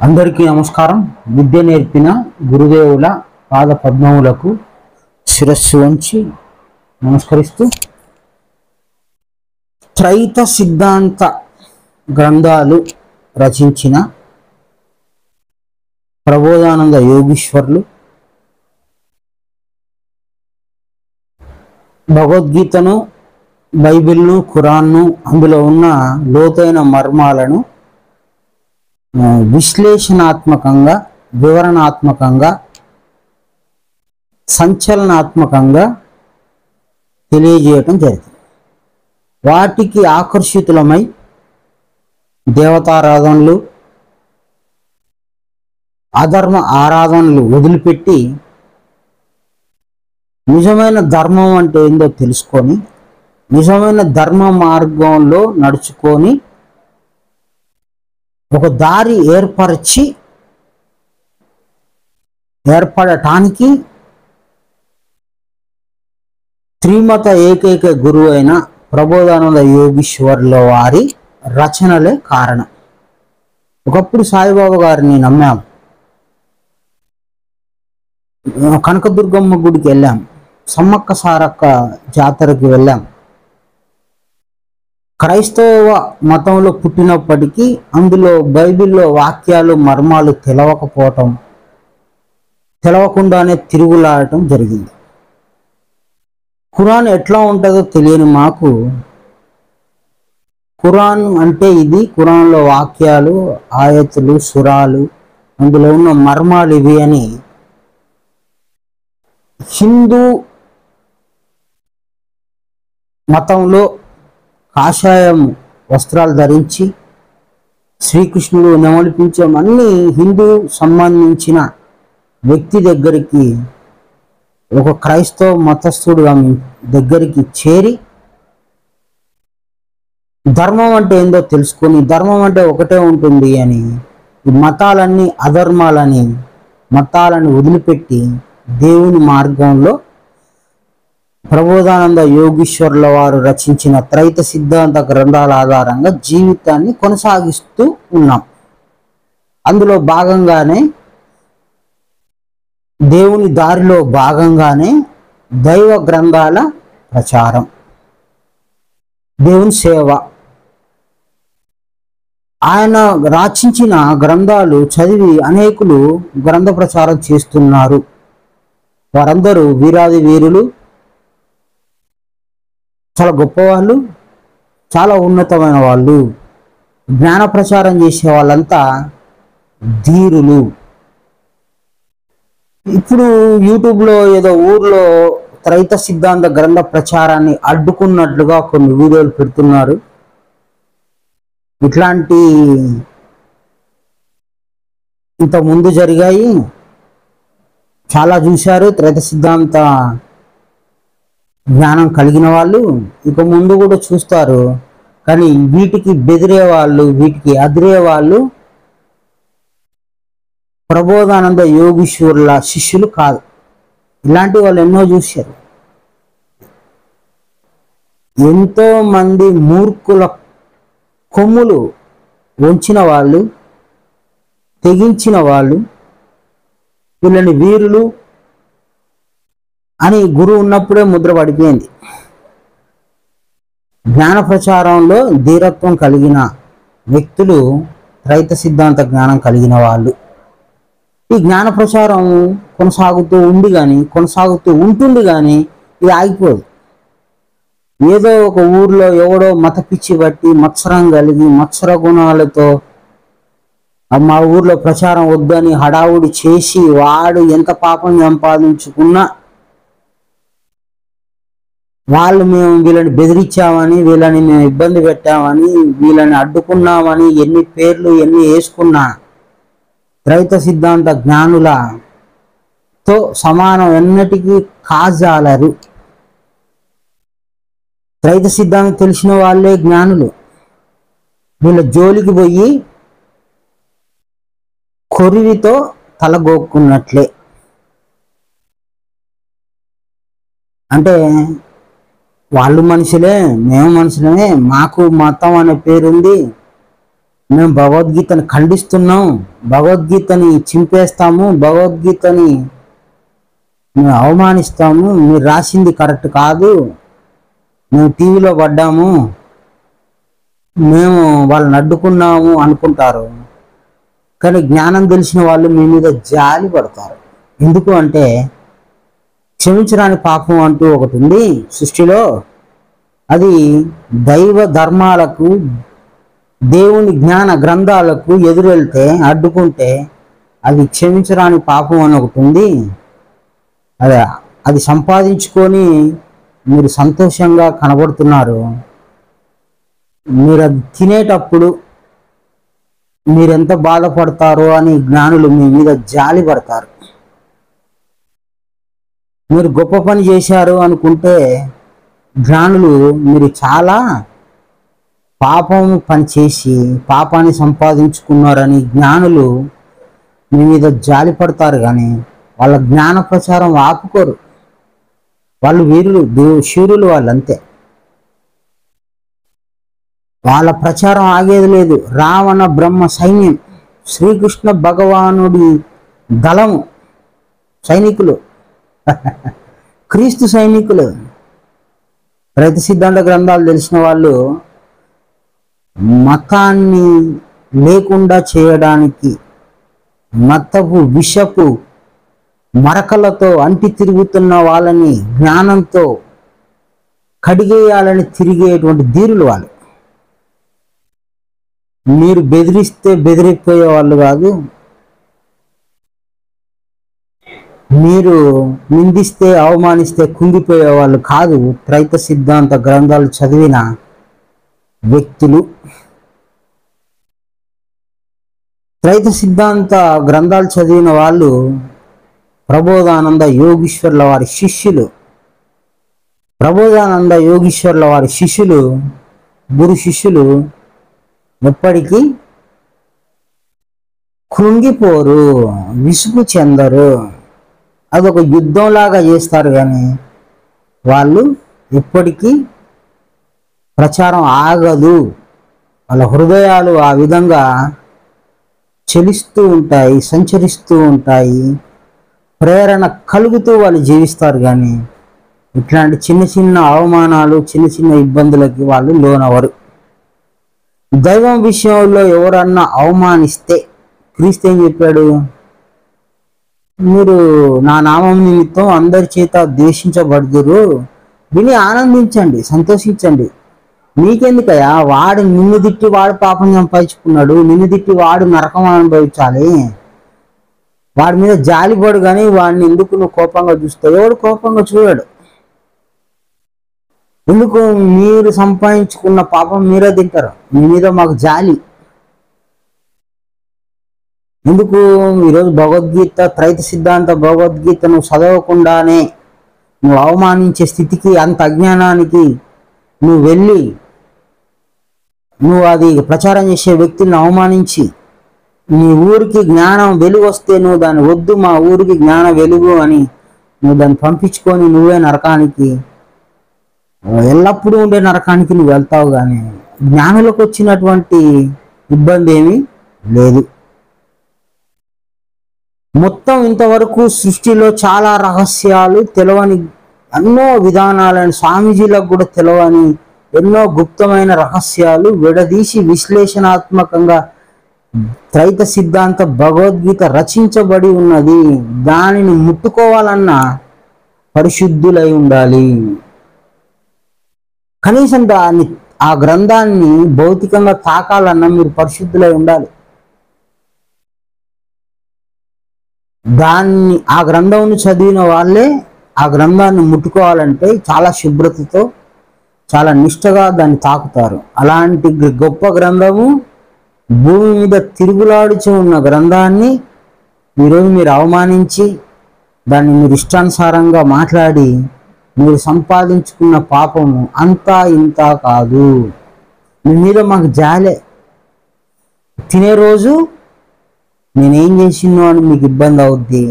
అందరికీ నమస్కారం. విద్య నేర్పిన గురుదేవుల పాద పద్మములకు శిరస్సు వంచి నమస్కరిస్తూ త్రైత సిద్ధాంత గ్రంథాలు రచించిన ప్రబోధానంద యోగీశ్వర్లు భగవద్గీతను, బైబిల్ను, ఖురాన్ను, అందులో ఉన్న లోతైన మర్మాలను విశ్లేషణాత్మకంగా, వివరణాత్మకంగా, సంచలనాత్మకంగా తెలియజేయటం జరిగింది. వాటికి ఆకర్షితులమై దేవతారాధనలు, అధర్మ ఆరాధనలు వదిలిపెట్టి నిజమైన ధర్మం అంటే ఏందో తెలుసుకొని, నిజమైన ధర్మ మార్గంలో నడుచుకొని ఒక దారి ఏర్పడటానికి త్రిమత ఏకైక గురువు అయిన ప్రబోధానంద యోగీశ్వర్ల వారి రచనలే కారణం. ఒకప్పుడు సాయిబాబా గారిని నమ్మాం, కనకదుర్గమ్మ గుడికి వెళ్ళాం, సమ్మక్క సారక్క జాతరకి వెళ్ళాం. క్రైస్తవ మతంలో పుట్టినప్పటికీ అందులో బైబిల్లో వాక్యాలు, మర్మాలు తెలవకుండానే తిరుగులాడటం జరిగింది. ఖురాన్ ఎట్లా ఉంటుందో తెలియని మాకు ఖురాన్ అంటే ఇది, ఖురాన్లో వాక్యాలు, ఆయతులు, సురాలు, అందులో ఉన్న మర్మాలు ఇవి అని హిందూ మతంలో కాషాయం వస్త్రాలు ధరించి శ్రీకృష్ణుడు నెమలిపించమన్నీ హిందూ సంబంధించిన వ్యక్తి దగ్గరికి, ఒక క్రైస్తవ మతస్థుడు దగ్గరికి చేరి ధర్మం అంటే ఏందో తెలుసుకొని, ధర్మం అంటే ఒకటే ఉంటుంది అని ఈ మతాలన్నీ అధర్మాలని, మతాలను వదిలిపెట్టి దేవుని మార్గంలో ప్రబోధానంద యోగీశ్వర్ల వారు రచించిన త్రైత సిద్ధాంత గ్రంథాల ఆధారంగా జీవితాన్ని కొనసాగిస్తూ ఉన్నాం. అందులో భాగంగానే, దేవుని దారిలో భాగంగానే దైవ గ్రంథాల ప్రచారం, దేవుని సేవ. ఆయన రచించిన గ్రంథాలు చదివి అనేకులు గ్రంథ ప్రచారం చేస్తున్నారు. వారందరూ వీరాది వీరులు, చాలా గొప్పవాళ్ళు, చాలా ఉన్నతమైన వాళ్ళు. జ్ఞాన ప్రచారం చేసే వాళ్ళంతా ధీరులు. ఇప్పుడు యూట్యూబ్లో ఏదో ఊర్లో త్రైత సిద్ధాంత గ్రంథ ప్రచారాన్ని అడ్డుకున్నట్లుగా కొన్ని వీడియోలు పెడుతున్నారు. ఇట్లాంటి ఇంత ముందు జరిగాయి, చాలా చూశారు. త్రైత సిద్ధాంత జ్ఞానం కలిగిన వాళ్ళు ఇక ముందు కూడా చూస్తారు. కానీ వీటికి బెదిరే వాళ్ళు, వీటికి అదిరే వాళ్ళు ప్రబోధానంద యోగీశ్వర్ల శిష్యులు కాదు. ఇలాంటి వాళ్ళు ఎన్నో చూశారు. ఎంతో మంది మూర్ఖుల కొమ్ములు వంచిన వాళ్ళు, తెగించిన వాళ్ళు, వీళ్ళని వీరులు అని గురువు ఉన్నప్పుడే ముద్ర పడిపోయింది. జ్ఞాన ప్రచారంలో ధీరత్వం కలిగిన వ్యక్తులు త్రైత సిద్ధాంత జ్ఞానం కలిగిన వాళ్ళు. ఈ జ్ఞాన ప్రచారం కొనసాగుతూ ఉంటుంది కానీ ఇది ఆగిపోదు. ఏదో ఒక ఊర్లో ఎవడో మత పిచ్చి బట్టి మత్సరం కలిగి మత్సర గుణాలతో మా ఊర్లో ప్రచారం వద్దని హడావుడి చేసి వాడు ఎంత పాపం సంపాదించుకున్నా వాళ్ళు మేము వీళ్ళని బెదిరించామని, వీళ్ళని మేము ఇబ్బంది పెట్టామని, వీళ్ళని అడ్డుకున్నామని ఎన్ని పేర్లు ఎన్ని వేసుకున్నా త్రైత సిద్ధాంత జ్ఞానులతో సమానం ఎన్నటికీ కాజాలరు. త్రైత సిద్ధాంతం తెలిసిన వాళ్ళే జ్ఞానులు. వీళ్ళ జోలికి పోయి కొరివితో తలగొక్కున్నట్లే. అంటే వాళ్ళు మనుషులే, మేము మనుషులమే, మాకు మతం అనే పేరుంది, మేము భగవద్గీతని ఖండిస్తున్నాం, భగవద్గీతని చింపేస్తాము, భగవద్గీతని మేము అవమానిస్తాము, మీరు రాసింది కరెక్ట్ కాదు, మేము టీవీలో పడ్డాము, మేము వాళ్ళని అడ్డుకున్నాము అనుకుంటారు. కానీ జ్ఞానం తెలిసిన వాళ్ళు మీ మీద జాలి పడతారు. ఎందుకు అంటే క్షమించరాని పాపం అంటూ ఒకటి ఉంది సృష్టిలో. అది దైవ ధర్మాలకు, దేవుని జ్ఞాన గ్రంథాలకు ఎదురెళ్తే, అడ్డుకుంటే అది క్షమించరాని పాపం అని ఒకటి ఉంది. అది సంపాదించుకొని మీరు సంతోషంగా కనబడుతున్నారు. మీరు అది తినేటప్పుడు మీరెంత బాధపడతారో అని జ్ఞానులు మీ మీద జాలి పడతారు. మీరు గొప్ప పని చేశారు అనుకుంటే జ్ఞానులు మీరు చాలా పాపం పని చేసి పాపాన్ని సంపాదించుకున్నారని జ్ఞానులు మీ మీద జాలి పడతారు. కానీ వాళ్ళ జ్ఞాన ప్రచారం ఆపుకోరు. వాళ్ళు వీరులు, శూరులు, వాళ్ళు అంతే. వాళ్ళ ప్రచారం ఆగేది లేదు. రావణ బ్రహ్మ సైన్యం, శ్రీకృష్ణ భగవానుడి దళము, సైనికులు, క్రీస్తు సైనికులు. రైతు సిద్ధాంత గ్రంథాలు తెలిసిన వాళ్ళు మతాన్ని లేకుండా చేయడానికి, మతపు విషపు మరకలతో అంటి తిరుగుతున్న వాళ్ళని జ్ఞానంతో కడిగేయాలని తిరిగేటువంటి ధీరులు వాళ్ళు. మీరు బెదిరిస్తే బెదిరిపోయే వాళ్ళు కాదు, మీరు నిందిస్తే అవమానిస్తే కుంగిపోయే వాళ్ళు కాదు. త్రైత సిద్ధాంత గ్రంథాలు చదివిన వ్యక్తులు, త్రైత సిద్ధాంత గ్రంథాలు చదివిన వాళ్ళు ప్రబోధానంద యోగీశ్వర్ల వారి శిష్యులు. ప్రబోధానంద యోగీశ్వర్ల వారి శిష్యులు, గురు శిష్యులు ఎప్పటికీ కృంగిపోరు, విసుగు చెందరు. అదొక యుద్ధంలాగా చేస్తారు. కానీ వాళ్ళు ఎప్పటికీ ప్రచారం ఆగదు. వాళ్ళ హృదయాలు ఆ విధంగా చలిస్తూ ఉంటాయి, సంచరిస్తూ ఉంటాయి, ప్రేరణ కలుగుతూ వాళ్ళు జీవిస్తారు. కానీ ఇట్లాంటి చిన్న చిన్న అవమానాలు, చిన్న చిన్న ఇబ్బందులకి వాళ్ళు లోనవరు. దైవం విషయంలో ఎవరన్నా అవమానిస్తే క్రీస్తు ఏం చెప్పాడు? మీరు నా నామం నిమిత్తం అందరి చేత ద్వేషించబడుదురు, విని ఆనందించండి, సంతోషించండి. నీకెందుకయ్యా? వాడు నిన్ను తిట్టి వాడు పాపం సంపాదించుకున్నాడు, నిన్ను తిట్టి వాడు నరకం అనుభవించాలి. వాడి మీద జాలిపడు. కానీ వాడిని ఎందుకు నువ్వు కోపంగా చూస్తావు? ఎవడు కోపంగా చూడాడు. ఎందుకు? మీరు సంపాదించుకున్న పాపం మీరే తింటారు. మీ మీద మాకు జాలి ఎందుకు? ఈరోజు భగవద్గీత, త్రైత సిద్ధాంత భగవద్గీత నువ్వు చదవకుండానే నువ్వు అవమానించే స్థితికి, అంత అజ్ఞానానికి నువ్వు వెళ్ళి నువ్వు అది ప్రచారం చేసే వ్యక్తులను అవమానించి, నీ ఊరికి జ్ఞానం వెలుగు వస్తే నువ్వు దాన్ని వద్దు, మా ఊరికి జ్ఞాన వెలుగు అని నువ్వు దాన్ని పంపించుకొని నువ్వే నరకానికి, ఎల్లప్పుడూ ఉండే నరకానికి నువ్వు వెళ్తావు. కానీ జ్ఞానులకు వచ్చినటువంటి ఇబ్బంది ఏమీ లేదు. మొత్తం ఇంతవరకు సృష్టిలో చాలా రహస్యాలు, తెలవని ఎన్నో విధానాలను, స్వామీజీలకు కూడా తెలవని ఎన్నో గుప్తమైన రహస్యాలు విడదీసి విశ్లేషణాత్మకంగా త్రైత సిద్ధాంత భగవద్గీత రచించబడి ఉన్నది. దానిని ముట్టుకోవాలన్నా పరిశుద్ధులై ఉండాలి. కనీసం ఆ గ్రంథాన్ని భౌతికంగా తాకాలన్నా మీరు పరిశుద్ధులై ఉండాలి. ఆ గ్రంథంను చదివిన వాళ్ళే ఆ గ్రంథాన్ని ముట్టుకోవాలంటే చాలా శుభ్రతతో, చాలా నిష్టగా దాన్ని తాకుతారు. అలాంటి గొప్ప గ్రంథము, భూమి మీద తిరుగులాడుచు ఉన్న గ్రంథాన్ని ఈరోజు మీరు అవమానించి దాన్ని మీరు ఇష్టానుసారంగా మాట్లాడి మీరు సంపాదించుకున్న పాపము అంతా ఇంత కాదు. మీ మీద మాకు జాలే. తినే రోజు నేనేం చేసినో అని మీకు ఇబ్బంది అవుద్ది.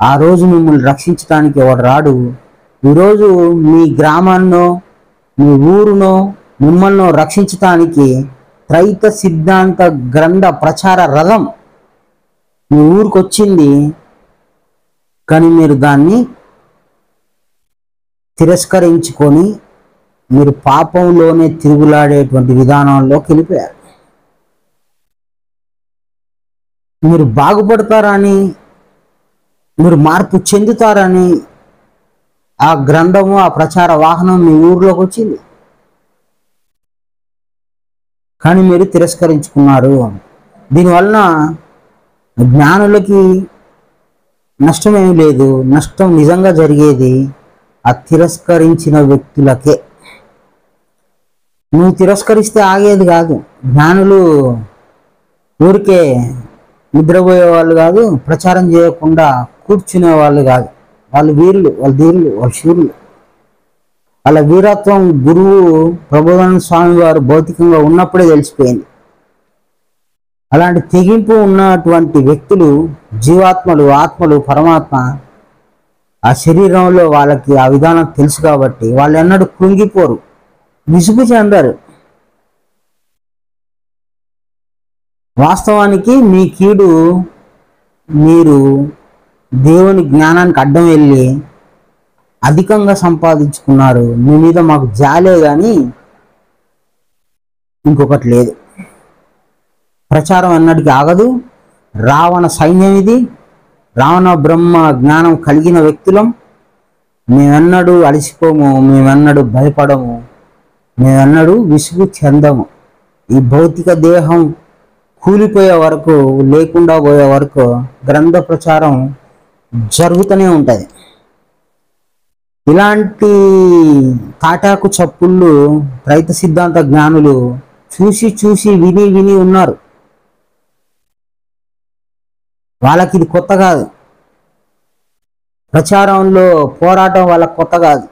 ఆ రోజు మిమ్మల్ని రక్షించడానికి ఎవడు రాడు. ఈరోజు మీ గ్రామాన్నో, మీ ఊరునో, మిమ్మల్ని రక్షించటానికి త్రైత సిద్ధాంత గ్రంథ ప్రచార రథం మీ ఊరికి వచ్చింది, కానీ మీరు దాన్ని తిరస్కరించుకొని మీరు పాపంలోనే తిరుగులాడేటువంటి విధానంలోకి వెళ్ళిపోయారు. మీరు బాగుపడతారని, మీరు మార్పు చెందుతారని ఆ గ్రంథము, ఆ ప్రచార వాహనం మీ ఊర్లోకి వచ్చింది, కానీ మీరు తిరస్కరించుకున్నారు. దీనివలన జ్ఞానులకి నష్టమేమి లేదు. నష్టం నిజంగా జరిగేది ఆ తిరస్కరించిన వ్యక్తులకే. నువ్వు తిరస్కరిస్తే ఆగేది కాదు. జ్ఞానులు ఊరికే నిద్రపోయే వాళ్ళు కాదు, ప్రచారం చేయకుండా కూర్చునే వాళ్ళు కాదు. వాళ్ళు వీరులు, వాళ్ళు ధీరులు, వాళ్ళు శూరులు. వాళ్ళ వీరత్వం గురువు ప్రభుదాన స్వామి వారు భౌతికంగా ఉన్నప్పుడే తెలిసిపోయింది. అలాంటి తెగింపు ఉన్నటువంటి వ్యక్తులు, జీవాత్మలు, ఆత్మలు, పరమాత్మ ఆ శరీరంలో వాళ్ళకి ఆ విధానం తెలుసు కాబట్టి వాళ్ళు ఎన్నడూ కృంగిపోరు, విసుగు చెందరు. వాస్తవానికి మీ కీడు మీరు దేవుని జ్ఞానానికి అడ్డం వెళ్ళి అధికంగా సంపాదించుకున్నారు. మీ మీద మాకు జాలే కానీ ఇంకొకటి లేదు. ప్రచారం ఎన్నటికీ ఆగదు. రావణ సైన్యం ఇది. రావణ బ్రహ్మ జ్ఞానం కలిగిన వ్యక్తులం. మేమెన్నడూ అలసిపోము, మేమెన్నడూ భయపడము, మేమెన్నడూ విసుగు చెందము. ఈ భౌతిక దేహం కూలిపోయే వరకు, లేకుండా పోయే వరకు గ్రంథ ప్రచారం జరుగుతూనే ఉంటుంది. ఇలాంటి తాటాకు చప్పుళ్ళు త్రైత సిద్ధాంత జ్ఞానులు చూసి చూసి విని విని ఉన్నారు. వాళ్ళకి ఇది కొత్త కాదు. ప్రచారంలో పోరాటం వాళ్ళకి కొత్త కాదు.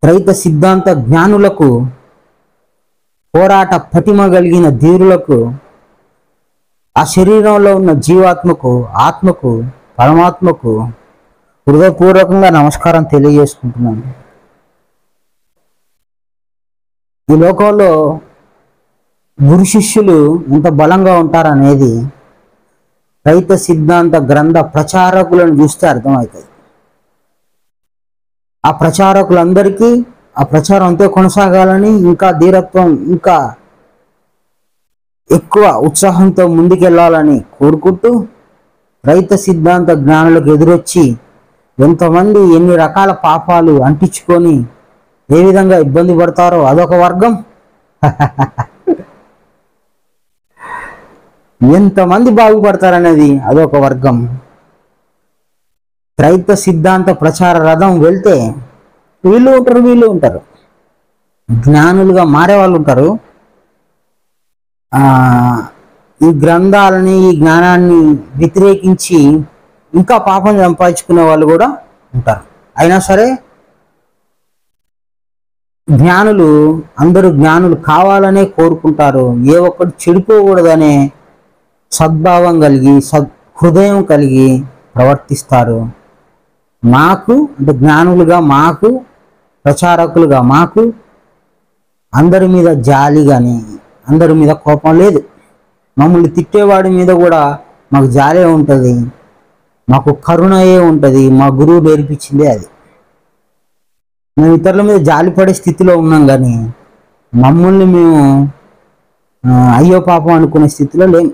త్రైత సిద్ధాంత జ్ఞానులకు, పోరాట పటిమ కలిగిన ధీరులకు, ఆ శరీరంలో ఉన్న జీవాత్మకు, ఆత్మకు, పరమాత్మకు హృదయపూర్వకంగా నమస్కారం తెలియజేసుకుంటున్నాను. ఈ లోకంలో గురు శిష్యులు ఎంత బలంగా ఉంటారనేది త్రైత సిద్ధాంత గ్రంథ ప్రచారకులను చూస్తే అర్థమవుతుంది. ఆ ప్రచారకులందరికీ ఆ ప్రచారం అంతే కొనసాగాలని, ఇంకా ధీరత్వం, ఇంకా ఎక్కువ ఉత్సాహంతో ముందుకెళ్లాలని కోరుకుంటూ త్రైత సిద్ధాంత జ్ఞానులకు ఎదురొచ్చి ఎంతమంది ఎన్ని రకాల పాపాలు అంటించుకొని ఏ విధంగా ఇబ్బంది పడతారో అదొక వర్గం. ఎంతమంది బాగుపడతారనేది అదొక వర్గం. త్రైత సిద్ధాంత ప్రచార రథం వెళ్తే వీళ్ళు ఉంటారు, వీళ్ళు ఉంటారు, జ్ఞానులుగా మారే వాళ్ళు ఉంటారు. ఈ గ్రంథాలని, ఈ జ్ఞానాన్ని వ్యతిరేకించి ఇంకా పాపం సంపాదించుకునే వాళ్ళు కూడా ఉంటారు. అయినా సరే జ్ఞానులు, అందరూ జ్ఞానులు కావాలనే కోరుకుంటారు. ఏ ఒక్కటి చెడిపోకూడదనే సద్భావం కలిగి, హృదయం కలిగి ప్రవర్తిస్తారు. మాకు అంటే జ్ఞానులుగా, మాకు ప్రచారకులుగా, మాకు అందరి మీద జాలి కానీ, అందరి మీద కోపం లేదు. మమ్మల్ని తిట్టేవాడి మీద కూడా మాకు జాలే ఉంటుంది, మాకు కరుణయే ఉంటుంది. మా గురువు నేర్పించిందే అది. మేము ఇతరుల మీద జాలిపడే స్థితిలో ఉన్నాం, కానీ మమ్మల్ని మేము అయ్యో పాపం అనుకునే స్థితిలో లేము.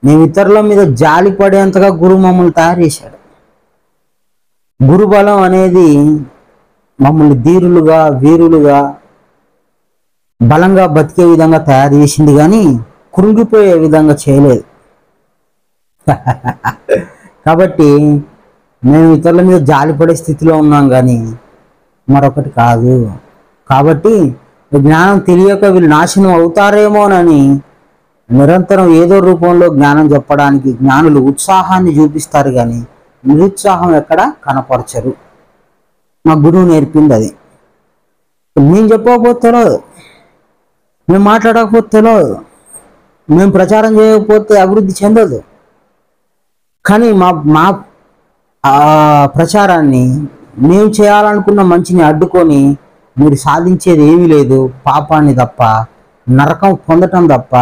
మేము ఇతరుల మీద జాలి పడేంతగా గురువు మమ్మల్ని తయారు చేశాడు. గురుబలం అనేది మమ్మల్ని ధీరులుగా, వీరులుగా, బలంగా బతికే విధంగా తయారు చేసింది, కానీ కృంగిపోయే విధంగా చేయలేదు. కాబట్టి మేము ఇతరుల మీద జాలిపడే స్థితిలో ఉన్నాం, కానీ మరొకటి కాదు. కాబట్టి జ్ఞానం తెలియక వీళ్ళు నాశనం అవుతారేమోనని నిరంతరం ఏదో రూపంలో జ్ఞానం చెప్పడానికి జ్ఞానులు ఉత్సాహాన్ని చూపిస్తారు, కానీ నిరుత్సాహం ఎక్కడ కనపరచరు. మా గురువు నేర్పింది అది. మేము చెప్పకపోతేలో, మేము మాట్లాడకపోతేలో, మేము ప్రచారం చేయకపోతే అభివృద్ధి చెందదు. కానీ మా ప్రచారాన్ని, మేము చేయాలనుకున్న మంచిని అడ్డుకొని మీరు సాధించేది ఏమీ లేదు, పాపాన్ని తప్ప. నరకం పొందటం తప్ప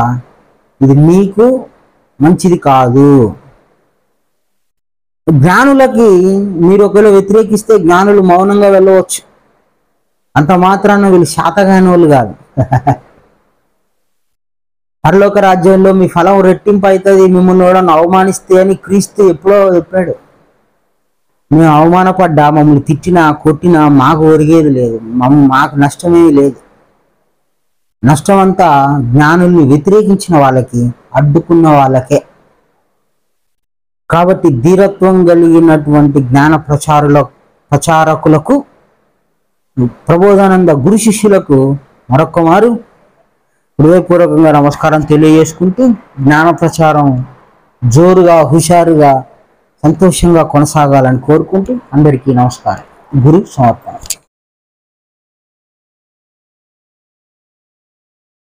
ఇది నీకు మంచిది కాదు. జ్ఞానులకి మీరు ఒకవేళ వ్యతిరేకిస్తే జ్ఞానులు మౌనంగా వెళ్ళవచ్చు, అంత మాత్రాన వీళ్ళు శాతగాని వాళ్ళు కాదు. పరలోక రాజ్యంలో మీ ఫలం రెట్టింపు అవుతుంది మిమ్మల్ని ఎవడన్నా అవమానిస్తే అని క్రీస్తు ఎప్పుడో చెప్పాడు. మేము అవమానపడ్డా, మమ్మల్ని తిట్టినా కొట్టినా మాకు ఒరిగేది లేదు, మాకు నష్టమేమీ లేదు. నష్టం అంతా జ్ఞానుల్ని వ్యతిరేకించిన వాళ్ళకి, అడ్డుకున్న వాళ్ళకే. కాబట్టి ధీరత్వం కలిగినటువంటి జ్ఞాన ప్రచారకులకు, ప్రబోధానంద గురు శిష్యులకు మరొక మారు హృదయపూర్వకంగా నమస్కారం తెలియజేసుకుంటూ, జ్ఞాన ప్రచారం జోరుగా, హుషారుగా, సంతోషంగా కొనసాగాలని కోరుకుంటూ అందరికీ నమస్కారం. గురు సమర్పణ.